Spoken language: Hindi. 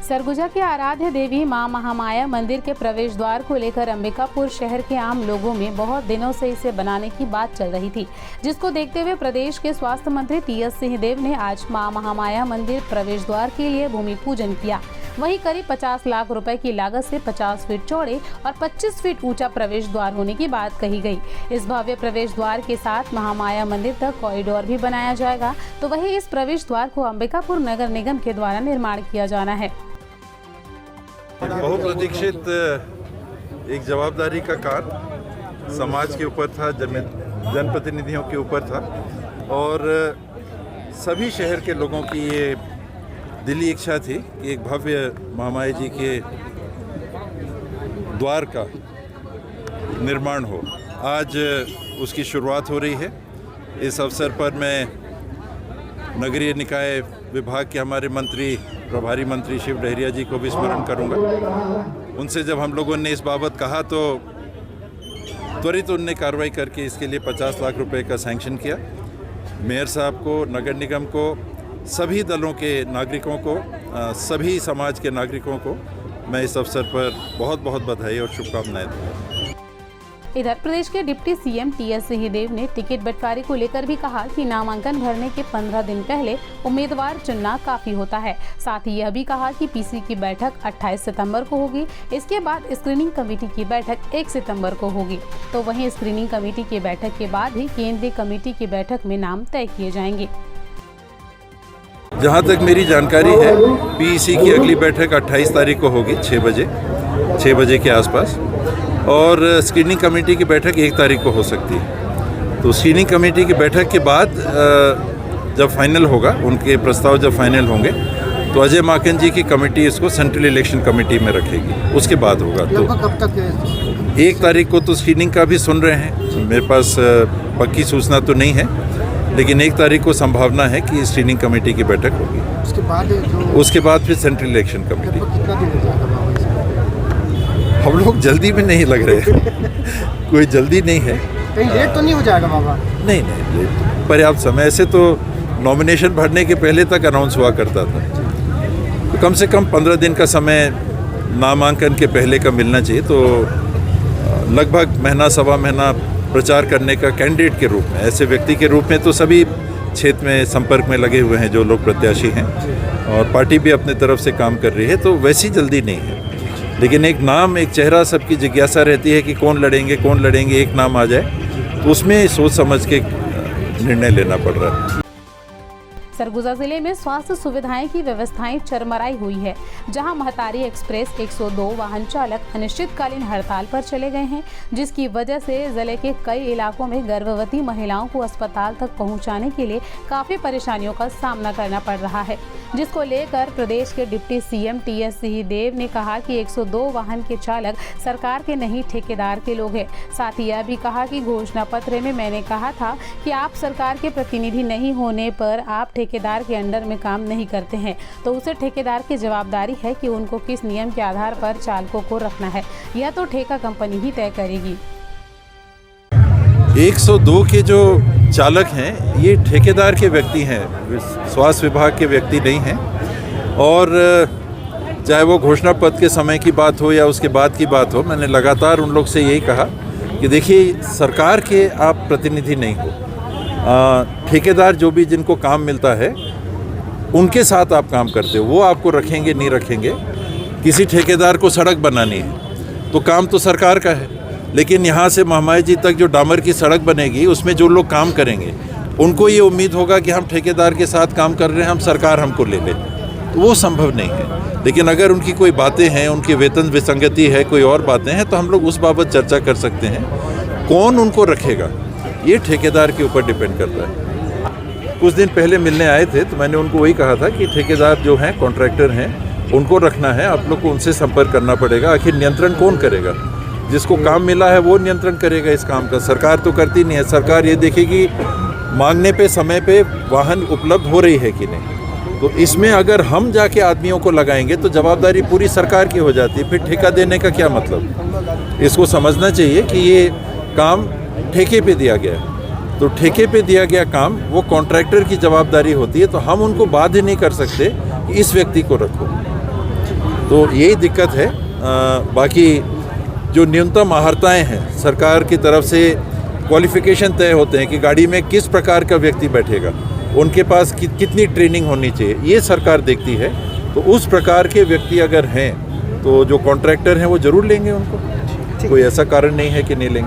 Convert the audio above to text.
सरगुजा के आराध्य देवी मां महामाया मंदिर के प्रवेश द्वार को लेकर अंबिकापुर शहर के आम लोगों में बहुत दिनों से इसे बनाने की बात चल रही थी, जिसको देखते हुए प्रदेश के स्वास्थ्य मंत्री टी.एस. सिंहदेव ने आज मां महामाया मंदिर प्रवेश द्वार के लिए भूमि पूजन किया। वहीं करीब 50 लाख रुपए की लागत से 50 फीट चौड़े और 25 फीट ऊंचा प्रवेश द्वार होने की बात कही गई। इस भव्य प्रवेश द्वार के साथ महामाया मंदिर तक कॉरिडोर भी बनाया जाएगा। तो वहीं इस प्रवेश द्वार को अंबिकापुर नगर निगम के द्वारा निर्माण किया जाना है। बहुप्रतीक्षित एक जवाबदारी का कार्य समाज के ऊपर था, जनप्रतिनिधियों के ऊपर था और सभी शहर के लोगों की ये दिली इच्छा थी कि एक भव्य महामाया जी के द्वार का निर्माण हो। आज उसकी शुरुआत हो रही है। इस अवसर पर मैं नगरीय निकाय विभाग के हमारे मंत्री प्रभारी मंत्री शिव डहरिया जी को भी स्मरण करूंगा। उनसे जब हम लोगों ने इस बाबत कहा तो त्वरित उनने कार्रवाई करके इसके लिए 50 लाख रुपए का सैंक्शन किया। मेयर साहब को, नगर निगम को, सभी दलों के नागरिकों को, सभी समाज के नागरिकों को मैं इस अवसर पर बहुत बहुत बधाई और शुभकामनाएं दूंगा। इधर प्रदेश के डिप्टी सीएम टी.एस. सिंहदेव ने टिकट बंटवारे को लेकर भी कहा कि नामांकन भरने के 15 दिन पहले उम्मीदवार चुनना काफी होता है। साथ ही यह भी कहा कि पीसी की बैठक 28 सितंबर को होगी। इसके बाद स्क्रीनिंग कमेटी की बैठक 1 सितंबर को होगी। तो वहीं स्क्रीनिंग कमेटी की बैठक के बाद ही केंद्रीय कमेटी की बैठक में नाम तय किए जाएंगे। जहाँ तक मेरी जानकारी है, पीईसी की अगली बैठक 28 तारीख को होगी 6 बजे के आसपास, और स्क्रीनिंग कमेटी की बैठक 1 तारीख को हो सकती है। तो स्क्रीनिंग कमेटी की बैठक के बाद जब फाइनल होगा, उनके प्रस्ताव जब फाइनल होंगे तो अजय माकन जी की कमेटी इसको सेंट्रल इलेक्शन कमेटी में रखेगी। उसके बाद होगा। तो कब तक 1 तारीख को तो स्क्रीनिंग का भी सुन रहे हैं। मेरे पास पक्की सूचना तो नहीं है, लेकिन 1 तारीख को संभावना है कि स्क्रीनिंग कमेटी की बैठक होगी। उसके बाद फिर सेंट्रल इलेक्शन कमेटी। हम लोग जल्दी में नहीं लग रहे कोई जल्दी नहीं है। कहीं लेट तो नहीं हो जाएगा बाबा? नहीं, लेट पर्याप्त समय। ऐसे तो नॉमिनेशन भरने के पहले तक अनाउंस हुआ करता था, तो कम से कम 15 दिन का समय नामांकन के पहले का मिलना चाहिए। तो लगभग महीना सवा महीना प्रचार करने का कैंडिडेट के रूप में, ऐसे व्यक्ति के रूप में तो सभी क्षेत्र में संपर्क में लगे हुए हैं जो लोग प्रत्याशी हैं, और पार्टी भी अपने तरफ से काम कर रही है, तो वैसी जल्दी नहीं है। लेकिन एक नाम, एक चेहरा, सबकी जिज्ञासा रहती है कि कौन लड़ेंगे, एक नाम आ जाए तो उसमें सोच समझ के निर्णय लेना पड़ रहा है। सरगुजा जिले में स्वास्थ्य सुविधाएं की व्यवस्थाएं चरमराई हुई है, जहां महतारी एक्सप्रेस 102 वाहन चालक अनिश्चितकालीन हड़ताल पर चले गए हैं, जिसकी वजह से जिले के कई इलाकों में गर्भवती महिलाओं को अस्पताल तक पहुंचाने के लिए काफी परेशानियों का सामना करना पड़ रहा है, जिसको लेकर प्रदेश के डिप्टी सीएम टी.एस. सिंहदेव ने कहा कि 102 वाहन के चालक सरकार के नहीं ठेकेदार के लोग हैं। साथ ही यह भी कहा कि घोषणा पत्र में मैंने कहा था कि आप सरकार के प्रतिनिधि नहीं होने पर आप ठेकेदार के अंडर में काम नहीं करते हैं, तो उसे ठेकेदार की जवाबदारी है कि उनको किस नियम के आधार पर चालकों को रखना है, यह तो ठेका कंपनी ही तय करेगी। 102 के जो चालक हैं ये ठेकेदार के व्यक्ति हैं, स्वास्थ्य विभाग के व्यक्ति नहीं हैं। और चाहे वो घोषणा पत्र के समय की बात हो या उसके बाद की बात हो, मैंने लगातार उन लोग से यही कहा कि देखिए, सरकार के आप प्रतिनिधि नहीं हो। ठेकेदार जो भी जिनको काम मिलता है उनके साथ आप काम करते हो, वो आपको रखेंगे नहीं रखेंगे। किसी ठेकेदार को सड़क बनानी है तो काम तो सरकार का है, लेकिन यहाँ से महामाया जी तक जो डामर की सड़क बनेगी उसमें जो लोग काम करेंगे उनको ये उम्मीद होगा कि हम ठेकेदार के साथ काम कर रहे हैं, हम सरकार हमको ले ले, तो वो संभव नहीं है। लेकिन अगर उनकी कोई बातें हैं, उनकी वेतन विसंगति है, कोई और बातें हैं, तो हम लोग उस बाबत चर्चा कर सकते हैं। कौन उनको रखेगा ये ठेकेदार के ऊपर डिपेंड करता है। कुछ दिन पहले मिलने आए थे तो मैंने उनको वही कहा था कि ठेकेदार जो हैं, कॉन्ट्रैक्टर हैं, उनको रखना है। आप लोग को उनसे संपर्क करना पड़ेगा। आखिर नियंत्रण कौन करेगा? जिसको काम मिला है वो नियंत्रण करेगा इस काम का। सरकार तो करती नहीं है। सरकार ये देखेगी मांगने पे, समय पे वाहन उपलब्ध हो रही है कि नहीं। तो इसमें अगर हम जाके आदमियों को लगाएंगे तो जवाबदारी पूरी सरकार की हो जाती है। फिर ठेका देने का क्या मतलब? इसको समझना चाहिए कि ये काम ठेके पे दिया गया है, तो ठेके पे दिया गया काम वो कॉन्ट्रैक्टर की जवाबदारी होती है। तो हम उनको बाध्य नहीं कर सकते कि इस व्यक्ति को रखो। तो यही दिक्कत है। बाकी जो न्यूनतम आहर्ताएँ हैं सरकार की तरफ से, क्वालिफिकेशन तय होते हैं कि गाड़ी में किस प्रकार का व्यक्ति बैठेगा, उनके पास कितनी ट्रेनिंग होनी चाहिए, ये सरकार देखती है। तो उस प्रकार के व्यक्ति अगर हैं तो जो कॉन्ट्रैक्टर हैं वो ज़रूर लेंगे उनको, कोई ऐसा कारण नहीं है कि नहीं लेंगे।